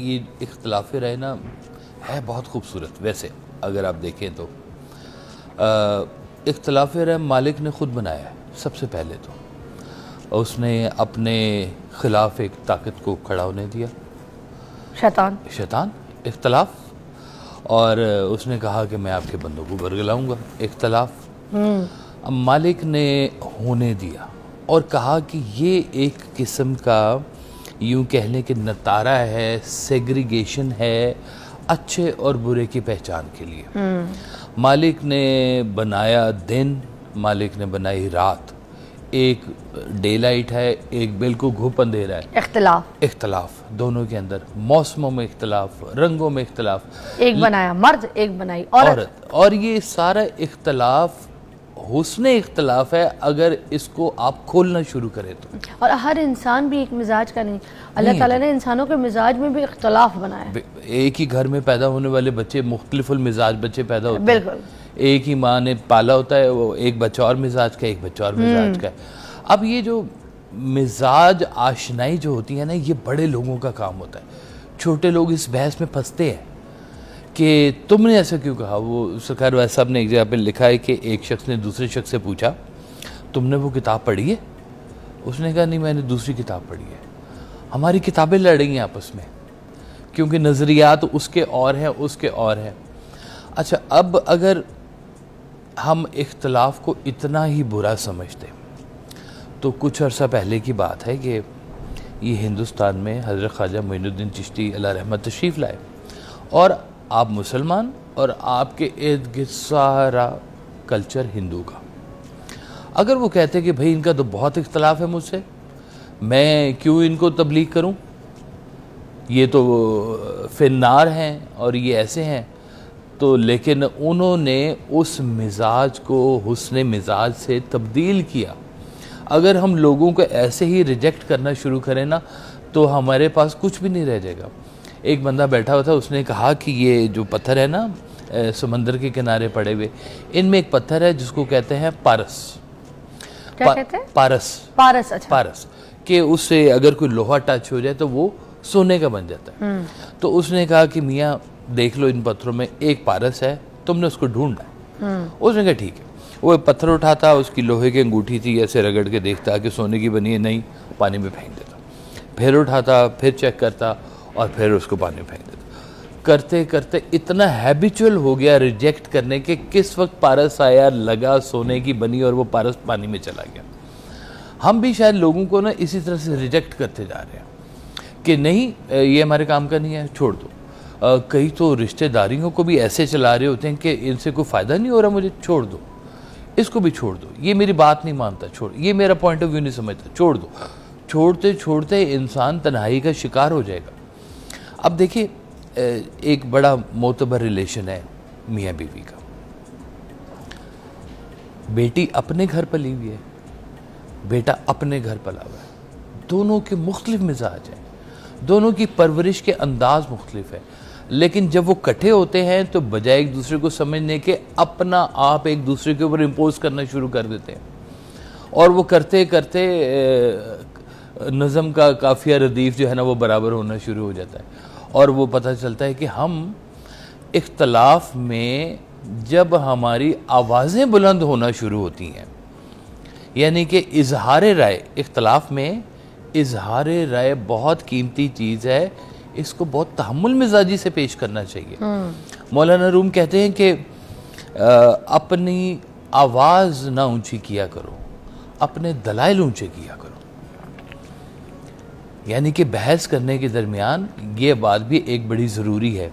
یہ اختلاف رائے نا ہے بہت خوبصورت. ویسے اگر آپ دیکھیں تو اختلاف رائے مالک نے خود بنایا ہے. سب سے پہلے تو اس نے اپنے خلاف ایک طاقت کو کھڑا ہونے دیا, شیطان اختلاف, اور اس نے کہا کہ میں آپ کے بندوں کو برگلاؤں گا. اختلاف. اب مالک نے ہونے دیا اور کہا کہ یہ ایک قسم کا یوں کہہ لیں کہ نتارہ ہے, سیگریگیشن ہے اچھے اور برے کی پہچان کے لیے. مالک نے بنایا دن, مالک نے بنائی رات. ایک ڈے لائٹ ہے, ایک بالکل گھپ اندھیرا ہے. اختلاف دونوں کے اندر, موسموں میں اختلاف, رنگوں میں اختلاف. ایک بنایا مرد, ایک بنائی عورت. اور یہ سارا اختلاف حسن اختلاف ہے اگر اس کو آپ کھولنا شروع کریں تو. اور ہر انسان بھی ایک مزاج کا نہیں, اللہ تعالیٰ نے انسانوں کے مزاج میں بھی اختلاف بنایا ہے. ایک ہی گھر میں پیدا ہونے والے بچے مختلف المزاج بچے پیدا ہوتے ہیں. بالکل. ایک ہی ماں نے پالا ہوتا ہے, وہ ایک بچہ اور مزاج کا, ایک بچہ اور مزاج کا ہے. اب یہ جو مزاج آشنائی جو ہوتی ہے نا, یہ بڑے لوگوں کا کام ہوتا ہے. چھوٹے لوگ اس بحث میں پھنستے ہیں کہ تم نے ایسا کیوں کہا. وہ سرکار وائس صاحب نے ایک جگہ پہ لکھا ہے کہ ایک شخص نے دوسرے شخص سے پوچھا تم نے وہ کتاب پڑھی ہے؟ اس نے کہا نہیں, میں نے دوسری کتاب پڑھی ہے. ہماری کتابیں لڑ رہی ہیں آپس میں کیونکہ نظریات اس کے اور ہیں, اس کے اور ہیں. اچھا, اب اگر ہم اختلاف کو اتنا ہی برا سمجھتے تو کچھ عرصہ پہلے کی بات ہے کہ یہ ہندوستان میں حضرت خواجہ معین الدین چشتی علیہ رحمت تشریف لائے, اور آپ مسلمان اور آپ کے ارد گرد سارا کلچر ہندو کا. اگر وہ کہتے کہ بھئی ان کا تو بہت اختلاف ہے مجھ سے, میں کیوں ان کو تبلیغ کروں, یہ تو فنار ہیں اور یہ ایسے ہیں, تو لیکن انہوں نے اس مزاج کو حسن مزاج سے تبدیل کیا. اگر ہم لوگوں کو ایسے ہی ریجیکٹ کرنا شروع کریں نا تو ہمارے پاس کچھ بھی نہیں رہ جائے گا. ایک بندہ بیٹھا ہوا تھا, اس نے کہا کہ یہ جو پتھر ہے نا سمندر کے کنارے پڑے ہوئے, ان میں ایک پتھر ہے جس کو کہتے ہیں پارس. کیا کہتے ہیں؟ پارس. اچھا. پارس کہ اس سے اگر کوئی لوہا ٹچ ہو جائے تو وہ سونے کا بن جاتا ہے. تو اس نے کہا کہ میاں دیکھ لو ان پتھروں میں ایک پارس ہے, تم نے اس کو ڈھونڈا. اس نے کہا ٹھیک ہے. وہ پتھر اٹھاتا, اس کی لوہے کی انگوٹھی تھی, ایسے رگڑ کے دیکھتا کہ سونے کی بنی ہے, نہیں, پانی میں پھینک دیتا. پھر اٹھاتا, پھر چیک کرتا, اور پھر اس کو پانی میں پھینک دیتا. کرتے کرتے اتنا ہیبیچول ہو گیا ریجیکٹ کرنے کے, کس وقت پارس آیا, لگا سونے کی بنی, اور وہ پارس پانی میں چلا گیا. ہم بھی شاید لوگوں کو نا اسی طرح سے ریجیکٹ کرتے جا رہے ہیں کہ نہیں یہ ہمارے کام کا نہیں ہے, چھوڑ دو. کئی تو رشتہ داریوں کو بھی ایسے چلا رہے ہوتے ہیں کہ ان سے کوئی فائدہ نہیں ہو رہا, مجھے چھوڑ دو, اس کو بھی چھوڑ دو, یہ میری بات نہیں مانتا, چھوڑ, یہ میرا پوائنٹ آف ویو نہیں سمجھتا, چھوڑ دو. چھوڑتے چھوڑتے انسان تنہائی کا شکار ہو جائے گا. اب دیکھیں ایک بڑا معتبر ریلیشن ہے میاں بیوی کا. بیٹی اپنے گھر پلی ہوئی ہے, بیٹا اپنے گھر پلا ہوا ہے. دونوں کے مختلف مزاج ہیں, دونوں کی پرورش کے انداز مختلف ہے, لیکن جب وہ کٹھے ہوتے ہیں تو بجائے ایک دوسرے کو سمجھنے کے اپنا آپ ایک دوسرے کے اوپر امپوز کرنا شروع کر دیتے ہیں. اور وہ کرتے کرتے نظم کا قافیہ ردیف جو ہے نا وہ برابر ہونا شروع ہو جاتا ہے. اور وہ پتہ چلتا ہے کہ ہم اختلاف میں جب ہماری آوازیں بلند ہونا شروع ہوتی ہیں, یعنی کہ اظہار رائے, اختلاف میں اظہار رائے بہت قیمتی چیز ہے, اس کو بہت تحمل مزاجی سے پیش کرنا چاہیے. مولانا روم کہتے ہیں کہ اپنی آواز نہ اونچی کیا کرو, اپنے دلائل اونچے کیا کرو. یعنی کہ بحث کرنے کے درمیان یہ بات بھی ایک بڑی ضروری ہے